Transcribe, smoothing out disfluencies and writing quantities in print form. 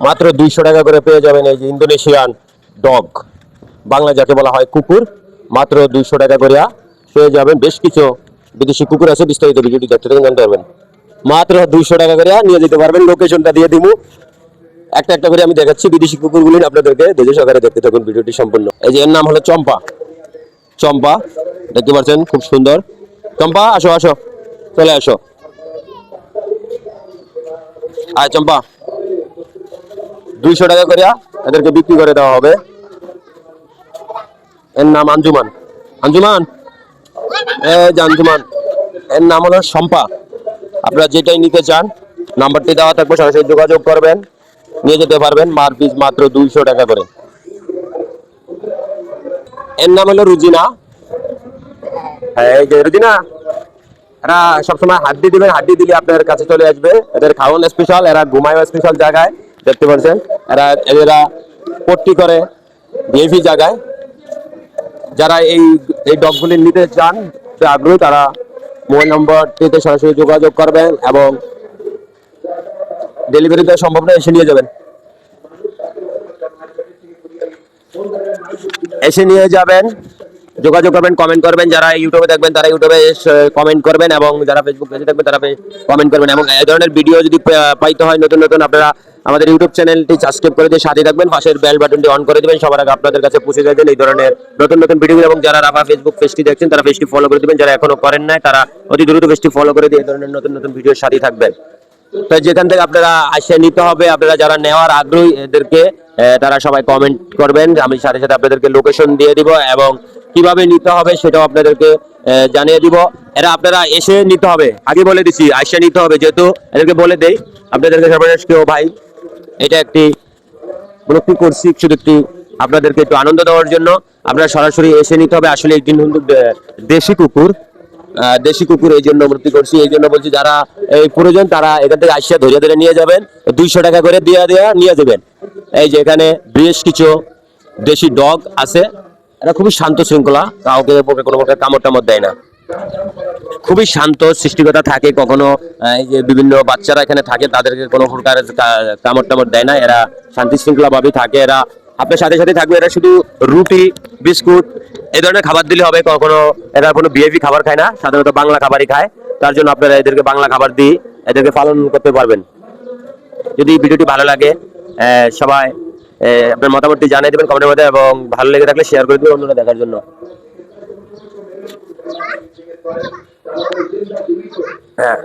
মাত্র 200 টাকা করে পেয়ে যাবেন এই যে ইন্দোনেশিয়ান ডগ, বাংলা যাকে বলা হয় কুকুর। মাত্র 200 টাকা করে পেয়ে যাবেন। বেশ কিছু বিদেশি কুকুর আছে, বিস্তারিত ভিডিওটি দেখতে থাকুন, জানতে পারবেন। মাত্র 200 টাকা করে নিয়ে যেতে পারবেন। লোকেশনটা দিয়ে দিব, একটা একটা করে আমি দেখাচ্ছি বিদেশি কুকুরগুলি আপনাদেরকে। ধৈর্য সহকারে দেখতে থাকুন ভিডিওটি সম্পূর্ণ। এই যে এর নাম হলো চম্পা। চম্পা দেখতে পাচ্ছেন, খুব সুন্দর। চম্পা আসো আসো, চলে আসো। আয় চম্পা, 200 টাকা করে এদেরকে বিক্রি করে দেওয়া হবে। এর নাম আঞ্জুমান। আঞ্জুমান, এই যে আঞ্জুমান। এর নাম হলো শম্পা। আপনারা যেটাই নিতে চান নাম্বারটি দেওয়া থাকবে, সরাসরি যোগাযোগ করবেন, নিয়ে যেতে পারবেন। মার পিস মাত্র 200 টাকা করে। এর নাম হলো রুজিনা। হ্যাঁ, এই যে রুজিনা, এরা সবসময় হাড্ডি দিবেন, হাড্ডি দিলে আপনার কাছে চলে আসবে। এদের খাওয়ান স্পেশাল, এরা ঘুমায় স্পেশাল জায়গায়, দেখতে পাচ্ছেন। এরা পট্টি করে ভিআইপি জায়গায়। যারা এই এই ডগগুলি নিতে চান, আগ্রহী, তারা মোবাইল নম্বরটিতে সরাসরি যোগাযোগ করবেন এবং ডেলিভারি দেওয়া সম্ভব না, এসে নিয়ে যাবেন। এসে নিয়ে যাবেন, যোগাযোগ করবেন, কমেন্ট করবেন। যারা ইউটিউবে দেখবেন তারা ইউটিউবে কমেন্ট করবেন এবং যারা ফেসবুক পেজে দেখবেন তারা কমেন্ট করবেন। এবং এই ধরনের ভিডিও যদি পাইতে হয় নতুন নতুন, আপনারা আমাদের ইউটিউব চ্যানেলটি সাবস্ক্রাইব করে দিয়ে সাথে থাকবেন, পাশের বেল বাটনটি অন করে দিবেন, সবার আগে আপনাদের কাছে পৌঁছে যাবেন এই ধরনের নতুন নতুন ভিডিও। এবং যারা রাফা ফেসবুক পেজটি দেখছেন তারা পেজটি ফলো করে দিবেন, যারা এখনো করেন নাই তারা অতি দ্রুত পেজটি ফলো করে দিয়ে এই ধরনের নতুন নতুন ভিডিওর সাথে থাকবেন। তো যেখান থেকে আপনারা আসে নিতে হবে, আপনারা যারা নেওয়ার আগ্রহী এদেরকে তারা সবাই কমেন্ট করবেন, আমি সাথে সাথে আপনাদেরকে লোকেশন দিয়ে দিব এবং কিভাবে নিতে হবে সেটাও আপনাদেরকে জানিয়ে দিব। এরা আপনারা এসে নিতে হবে, আগে বলে দিচ্ছি, আসে নিতে হবে। যেহেতু এদেরকে বলে দেই আপনাদেরকে সর্বশেষ কেউ ভাই, এটা একটি মুক্তি করছি শুধু একটি আপনাদেরকে একটু আনন্দ দেওয়ার জন্য। আপনারা সরাসরি এসে নিতে হবে। আসলে একটি দেশি কুকুর, দেশি কুকুর এই জন্য মুক্তি করছি, এই জন্য বলছি যারা এই প্রয়োজন তারা এখান থেকে আসিয়া ধরে ধরে নিয়ে যাবেন। 200 টাকা করে দিয়ে নিয়ে যাবেন। এই যে এখানে বেশ কিছু দেশি ডগ আছে, এরা খুবই শান্ত শৃঙ্খলা, কাউকে কোনো প্রকার কামড় টামড় দেয় না, খুবই শান্ত সৃষ্টিকতা থাকে। কখনো এই যে বিভিন্ন বাচ্চারা এখানে থাকে তাদেরকে কোনো প্রকার কামড় টামড় দেয় না, এরা শান্তি শৃঙ্খলা ভাবেই থাকে। এরা আপনার সাথে সাথে থাকবে। এরা শুধু রুটি বিস্কুট এই ধরনের খাবার দিলে হবে, কখনো এরা কোনো ভিআইপি খাবার খায় না, সাধারণত বাংলা খাবারই খায়। তার জন্য আপনারা এদেরকে বাংলা খাবার দিয়ে এদেরকে পালন করতে পারবেন। যদি ভিডিওটি ভালো লাগে সবাই আপনার মতামতটি জানিয়ে দেবেন কমেন্টের মধ্যে, এবং ভালো লেগে থাকলে শেয়ার করে দিবেন অন্যরা দেখার জন্য। হ্যাঁ।